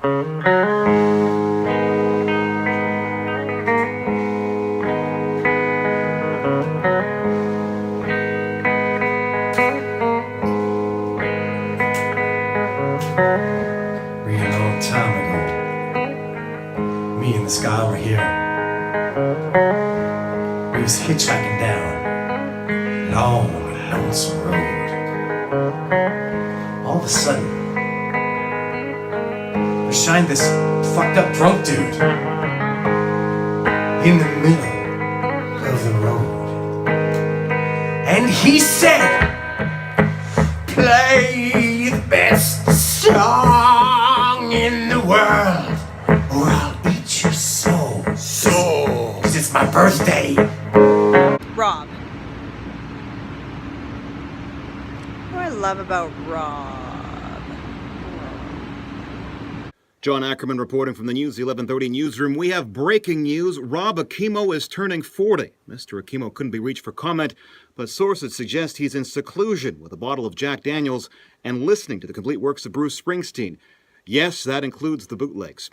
Real long time ago, me and this guy over here, we was hitchhiking down a long, lonesome road. All of a sudden, we shined this fucked up drunk dude in the middle of the road. And he said, "Play the best song in the world, or I'll eat your soul. Cause it's my birthday." Rob. What do I love about Rob? John Ackerman reporting from the News 1130 newsroom. We have breaking news. Rob Akimo is turning 40. Mr. Akimo couldn't be reached for comment, but sources suggest he's in seclusion with a bottle of Jack Daniels and listening to the complete works of Bruce Springsteen. Yes, that includes the bootlegs.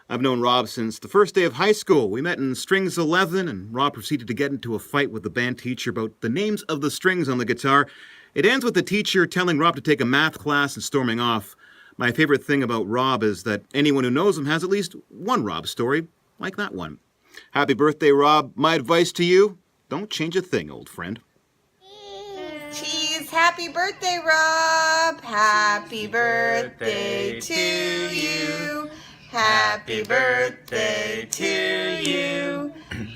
I've known Rob since the first day of high school. We met in Strings 11, and Rob proceeded to get into a fight with the band teacher about the names of the strings on the guitar. It ends with the teacher telling Rob to take a math class and storming off. My favorite thing about Rob is that anyone who knows him has at least one Rob story, like that one. Happy birthday, Rob. My advice to you, don't change a thing, old friend. Cheese, happy birthday, Rob. Happy birthday to you. Happy birthday to you.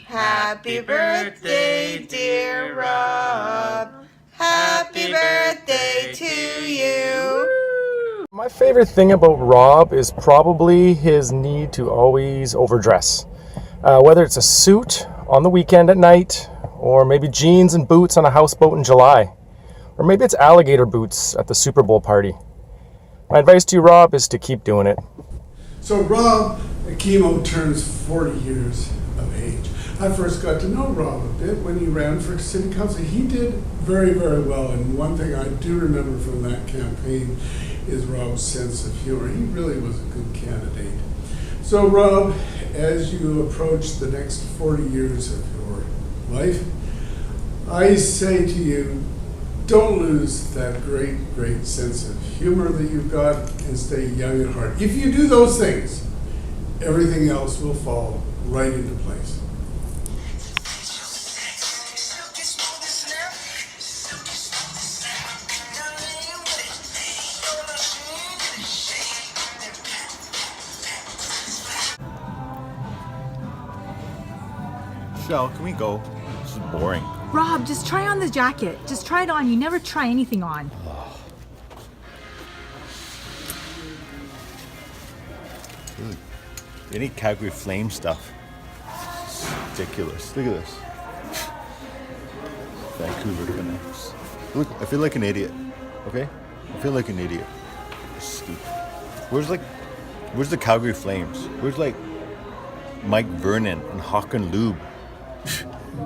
Happy birthday, dear Rob. Happy birthday to you. My favorite thing about Rob is probably his need to always overdress. Whether it's a suit on the weekend at night, or maybe jeans and boots on a houseboat in July, or maybe it's alligator boots at the Super Bowl party. My advice to you, Rob, is to keep doing it. So Rob Akimo turns 40 years of age. I first got to know Rob a bit when he ran for city council. He did very, very well, and one thing I do remember from that campaign is Rob's sense of humor. He really was a good candidate. So Rob, as you approach the next 40 years of your life, I say to you, don't lose that great, great sense of humor that you've got, and stay young at heart. If you do those things, everything else will fall right into place. Shell, can we go? This is boring. Rob, just try on the jacket. Just try it on. You never try anything on. Dude, any Calgary Flame stuff. It's ridiculous. Look at this. Vancouver Canucks. Look, I feel like an idiot. Okay? I feel like an idiot. Stupid. Where's the Calgary Flames? Where's Mike Vernon and Hawken Lube?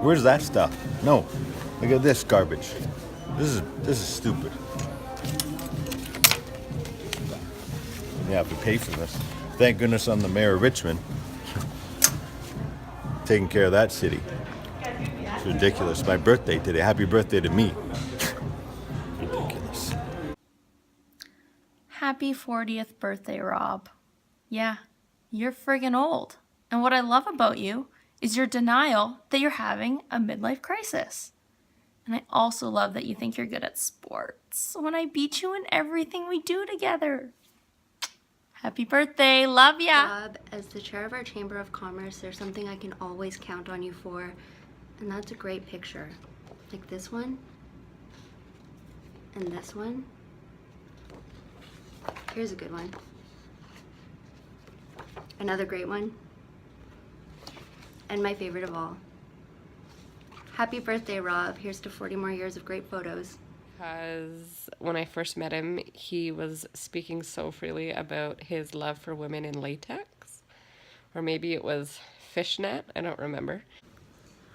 Where's that stuff? No. Look at this garbage. This is stupid. You have to pay for this. Thank goodness I'm the mayor of Richmond. Taking care of that city. It's ridiculous. My birthday today. Happy birthday to me. Ridiculous. Happy 40th birthday, Rob. Yeah, you're friggin' old. And what I love about you is your denial that you're having a midlife crisis. And I also love that you think you're good at sports when I beat you in everything we do together. Happy birthday. Love ya. Rob, as the chair of our Chamber of Commerce, there's something I can always count on you for, and that's a great picture. Like this one, and this one. Here's a good one. Another great one. And my favorite of all. Happy birthday, Rob. Here's to 40 more years of great photos. Because when I first met him, he was speaking so freely about his love for women in latex. Or maybe it was fishnet, I don't remember.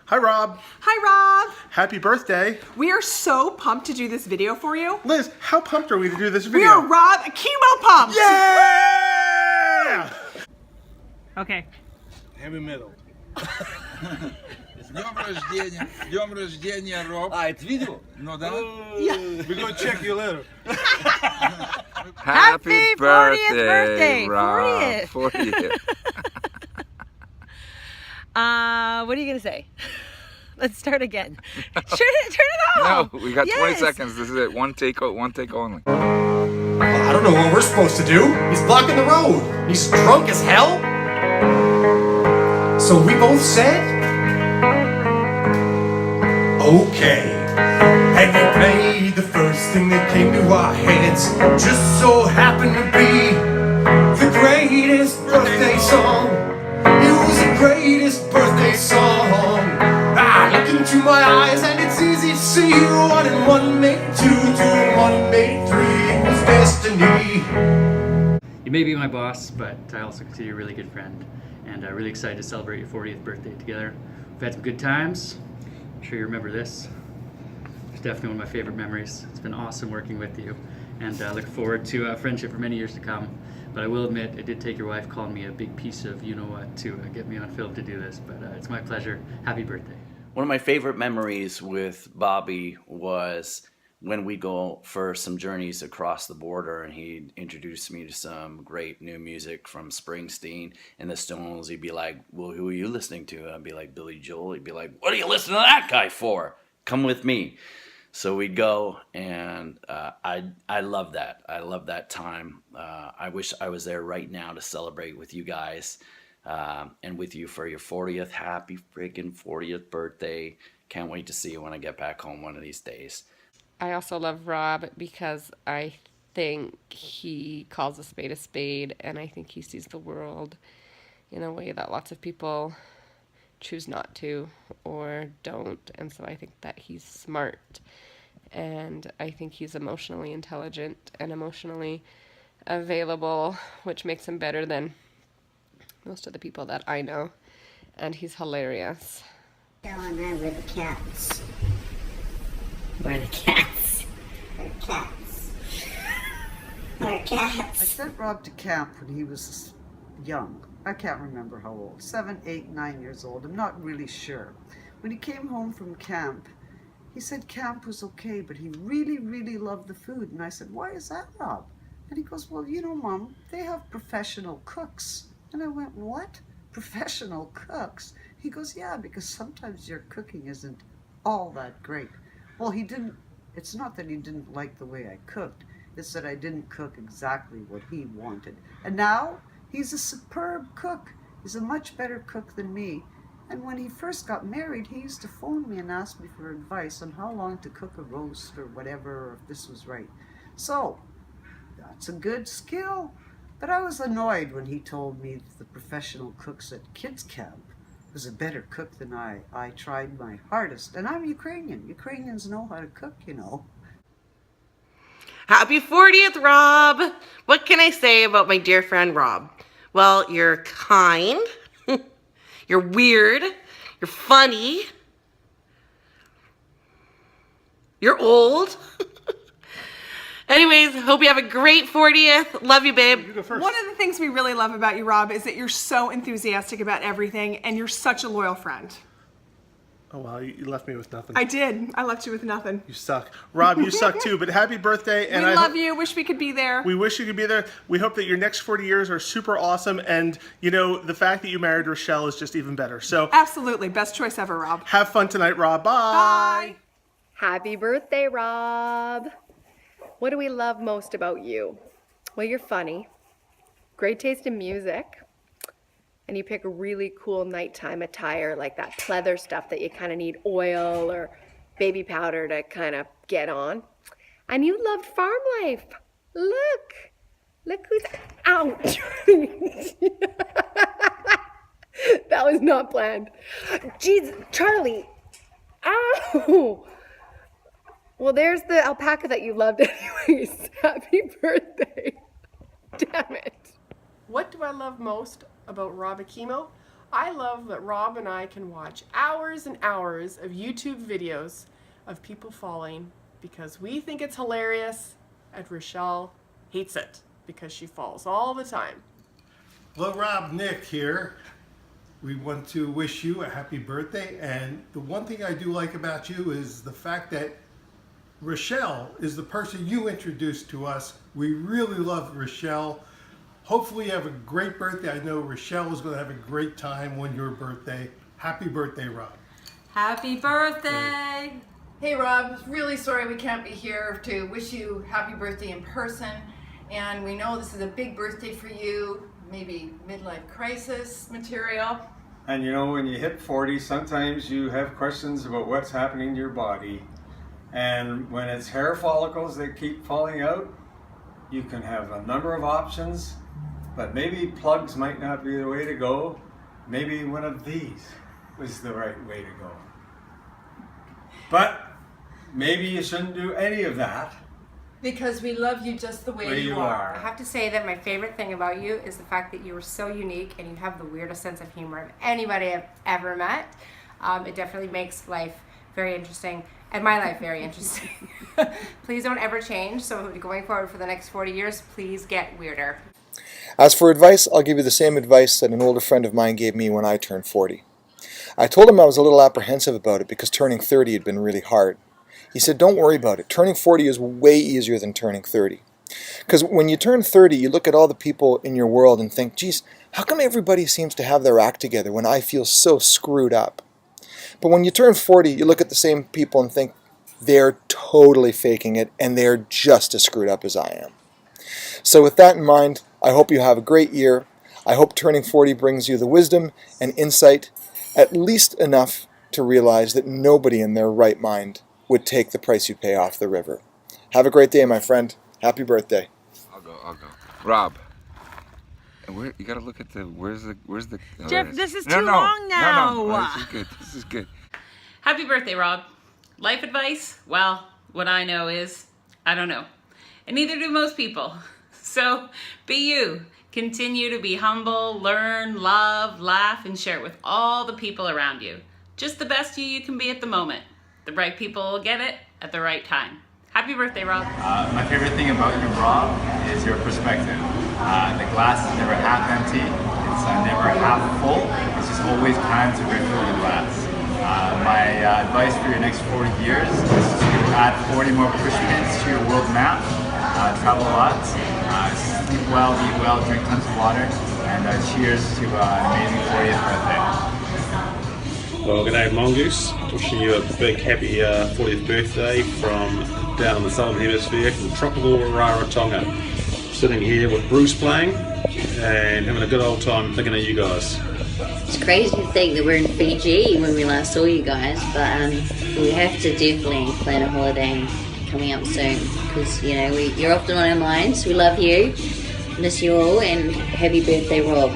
Hi, Rob. Hi, Rob. Happy birthday. We are so pumped to do this video for you. Liz, how pumped are we to do this video? We are Rob Akimo pumped. Yeah! Okay. Heavy metal. С днем рождения, Роб. А, это видео? Ну да. We're gonna check you later. Happy 40th birthday, Rob. 40th. 40th. What are you gonna say? Let's start again. Turn it off. No, we got 20 Yes. seconds. This is it. One take only. Well, I don't know what we're supposed to do. He's blocking the road. He's drunk as hell. So we both said, okay. And we played the first thing that came to our heads. Just so happened to be the greatest birthday song. It was the greatest birthday song. I look into my eyes and it's easy to see 1 and 1 made 2, 2 and 1 made 3. It was destiny. You may be my boss, but I also consider you a really good friend. And I'm really excited to celebrate your 40th birthday together. We've had some good times. I'm sure you remember this. It's definitely one of my favorite memories. It's been awesome working with you. And I look forward to a friendship for many years to come. But I will admit, it did take your wife calling me a big piece of you-know-what to get me on film to do this. But it's my pleasure. Happy birthday. One of my favorite memories with Bobby was when we go for some journeys across the border, and he'd introduce me to some great new music from Springsteen and the Stones. He'd be like, well, who are you listening to? I'd be like, Billy Joel. He'd be like, what are you listening to that guy for? Come with me. So we'd go, and I love that. I love that time. I wish I was there right now to celebrate with you guys and with you for your 40th. Happy freaking 40th birthday. Can't wait to see you when I get back home one of these days. I also love Rob because I think he calls a spade, and I think he sees the world in a way that lots of people choose not to or don't. And so I think that he's smart, and I think he's emotionally intelligent and emotionally available, which makes him better than most of the people that I know. And he's hilarious. Carol and I were the cats. We're the cats. We're cats. We're cats. I sent Rob to camp when he was young. I can't remember how old. 7, 8, 9 years old. I'm not really sure. When he came home from camp, he said camp was okay, but he really, really loved the food. And I said, why is that, Rob? And he goes, well, you know, Mom, they have professional cooks. And I went, what? Professional cooks? He goes, yeah, because sometimes your cooking isn't all that great. Well, he didn't, it's not that he didn't like the way I cooked. It's that I didn't cook exactly what he wanted. And now he's a superb cook. He's a much better cook than me. And when he first got married, he used to phone me and ask me for advice on how long to cook a roast or whatever, or if this was right. So, that's a good skill. But I was annoyed when he told me that the professional cooks at kids camp was a better cook than I. I tried my hardest. And I'm Ukrainian. Ukrainians know how to cook, you know. Happy 40th, Rob! What can I say about my dear friend Rob? Well, you're kind, you're weird, you're funny, you're old. Anyways, hope you have a great 40th. Love you, babe. One of the things we really love about you, Rob, is that you're so enthusiastic about everything, and you're such a loyal friend. Oh, wow, you left me with nothing. I did. I left you with nothing. You suck. Rob, you suck too, but happy birthday. And We love you. Wish we could be there. We wish you could be there. We hope that your next 40 years are super awesome, and, you know, the fact that you married Rochelle is just even better. So Absolutely. Best choice ever, Rob. have fun tonight, Rob. Bye. Bye. Happy birthday, Rob. What do we love most about you? Well, you're funny, great taste in music, and you pick a really cool nighttime attire, like that pleather stuff that you kind of need oil or baby powder to kind of get on. And you loved farm life. Look who's, ouch. That was not planned. Jeez, Charlie, ow. Well, there's the alpaca that you loved anyways. Happy birthday. Damn it. What do I love most about Rob Akimo? I love that Rob and I can watch hours and hours of YouTube videos of people falling because we think it's hilarious, and Rochelle hates it because she falls all the time. Hello, Rob, Nick here. We want to wish you a happy birthday, and the one thing I do like about you is the fact that Rochelle is the person you introduced to us. We really love Rochelle. Hopefully you have a great birthday. I know Rochelle is going to have a great time on your birthday. Happy birthday, Rob. Happy birthday! Hey Rob, really sorry we can't be here to wish you happy birthday in person. And we know this is a big birthday for you, maybe midlife crisis material. And you know, when you hit 40, sometimes you have questions about what's happening to your body. And when it's hair follicles that keep falling out, you can have a number of options, but maybe plugs might not be the way to go. Maybe one of these was the right way to go. But maybe you shouldn't do any of that. Because we love you just the way you are. I have to say that my favorite thing about you is the fact that you are so unique and you have the weirdest sense of humor of anybody I've ever met. It definitely makes life very interesting, and my life very interesting. Please don't ever change, so going forward for the next 40 years, please get weirder. As for advice, I'll give you the same advice that an older friend of mine gave me when I turned 40. I told him I was a little apprehensive about it because turning 30 had been really hard. He said, don't worry about it. Turning 40 is way easier than turning 30. Because when you turn 30, you look at all the people in your world and think, geez, how come everybody seems to have their act together when I feel so screwed up? But when you turn 40, you look at the same people and think, they're totally faking it and they're just as screwed up as I am. So with that in mind, I hope you have a great year. I hope turning 40 brings you the wisdom and insight, at least enough to realize that nobody in their right mind would take the price you pay off the river. Have a great day, my friend. Happy birthday. I'll go. Rob. Where, you gotta look at the, where's the Jeff, this is too long now. No, this is good. Happy birthday, Rob. Life advice? Well, what I know is, I don't know. And neither do most people. So, be you. Continue to be humble, learn, love, laugh, and share it with all the people around you. Just the best you can be at the moment. The right people will get it at the right time. Happy birthday, Rob. My favorite thing about you, Rob, is your perspective. The glass is never half empty, it's never half full, it's just always time to refill the glass. My advice for your next 40 years is to add 40 more push pins to your world map, travel a lot, sleep well, eat well, drink tons of water, and cheers to an amazing 40th birthday. Well, good day, Mongoose. Wishing you a big happy 40th birthday from down in the southern hemisphere, from tropical Rarotonga. Sitting here with Bruce playing and having a good old time thinking of you guys. It's crazy to think that we're in Fiji when we last saw you guys, but we have to definitely plan a holiday coming up soon because, you know, you're often on our minds. We love you, miss you all, and happy birthday, Rob.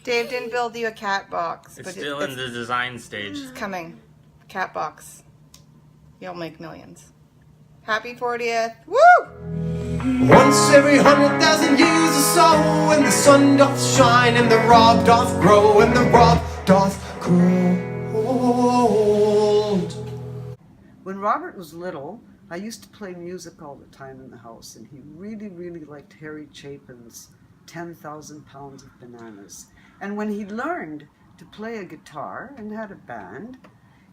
Dave didn't build you a cat box. It's still in the design stage. It's coming. Cat box. You'll make millions. Happy 40th. Woo! Once every 100,000 years or so, and the sun doth shine, and the rob doth grow, and the rob doth grow old. When Robert was little, I used to play music all the time in the house, and he really, really liked Harry Chapin's 10,000 Pounds of Bananas. And when he learned to play a guitar and had a band,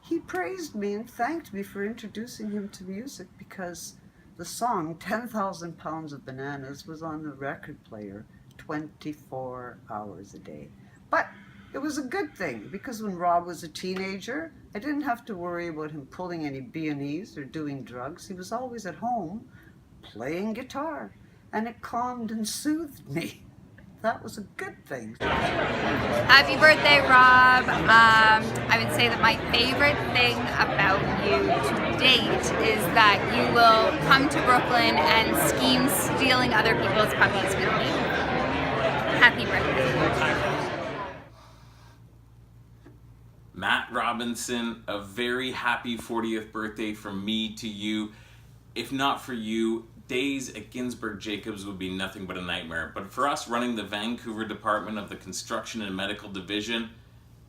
he praised me and thanked me for introducing him to music because the song 10,000 Pounds of Bananas was on the record player 24 hours a day. But it was a good thing because when Rob was a teenager, I didn't have to worry about him pulling any B&Es or doing drugs. He was always at home playing guitar, and it calmed and soothed me. That was a good thing. Happy birthday, Rob. I would say that my favorite thing about you to date is that you will come to Brooklyn and scheme stealing other people's puppies with me. Happy birthday. Matt Robinson, a very happy 40th birthday from me to you. If not for you, days at Ginsberg Jacobs would be nothing but a nightmare. But for us running the Vancouver Department of the Construction and Medical Division,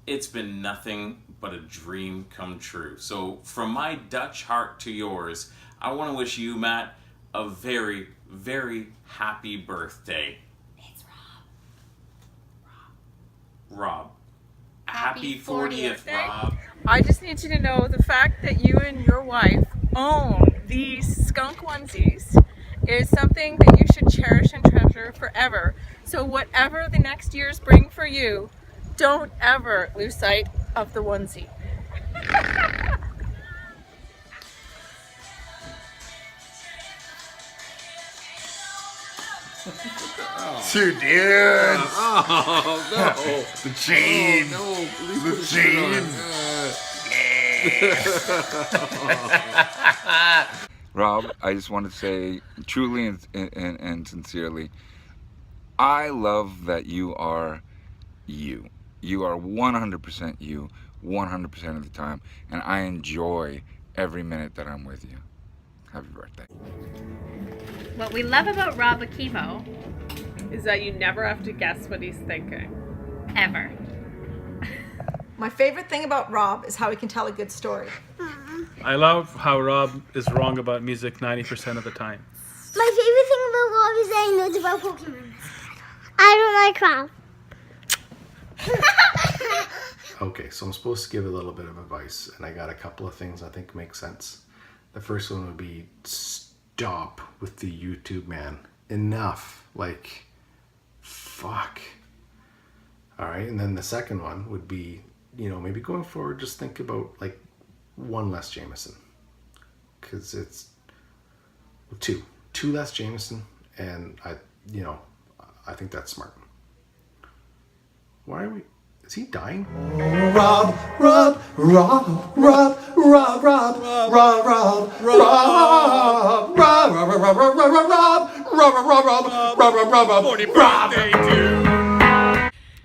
it's been nothing but a dream come true. So from my Dutch heart to yours, I want to wish you, Matt, a very, very happy birthday. It's Rob. Happy 40th, Rob. I just need you to know the fact that you and your wife own these skunk onesies is something that you should cherish and treasure forever. So whatever the next years bring for you, don't ever lose sight of the onesie. Two dudes. Oh, no. The chain. Oh, no. Please The put the shirt on. Rob, I just want to say truly and sincerely, I love that you are you. You are 100% you, 100% of the time, and I enjoy every minute that I'm with you. Happy birthday. What we love about Rob Akimo is that you never have to guess what he's thinking. Ever. My favorite thing about Rob is how he can tell a good story. I love how Rob is wrong about music 90% of the time. My favorite thing about Rob is that he knows about Pokemon. I don't like Rob. Okay, so I'm supposed to give a little bit of advice, and I got a couple of things I think make sense. The first one would be stop with the YouTube, man. Enough. Like, fuck. Alright, and then the second one would be, you know, maybe going forward, just think about, like, one less Jameson. Because it's two less Jameson, and I think that's smart. Why are we... Is he dying? Rob, Rob, Rob, Rob, Rob, Rob, Rob, Rob, Rob, Rob, Rob, Rob, Rob, Rob, Rob, Rob, Rob, Rob, Rob,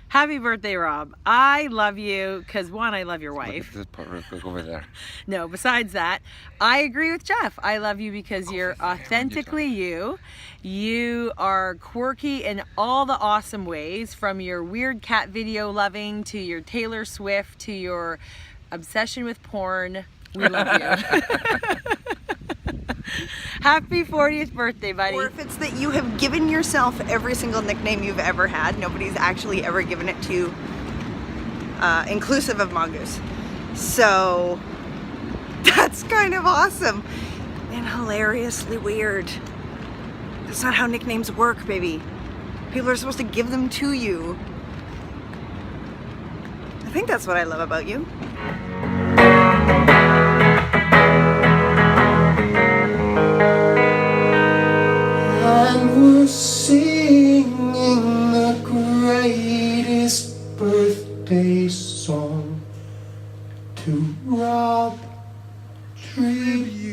Happy birthday, Rob. I love you because, one, I love your wife. This part real quick over there. No, besides that, I agree with Jeff. I love you because you're authentically you. You are quirky in all the awesome ways, from your weird cat video loving to your Taylor Swift to your obsession with porn. We love you. Happy 40th birthday, buddy. Or if it's that you have given yourself every single nickname you've ever had, nobody's actually ever given it to you, inclusive of Mongoose. So that's kind of awesome and hilariously weird. That's not how nicknames work, baby. People are supposed to give them to you. I think that's what I love about you. And we're singing the greatest birthday song to Rob, tribute.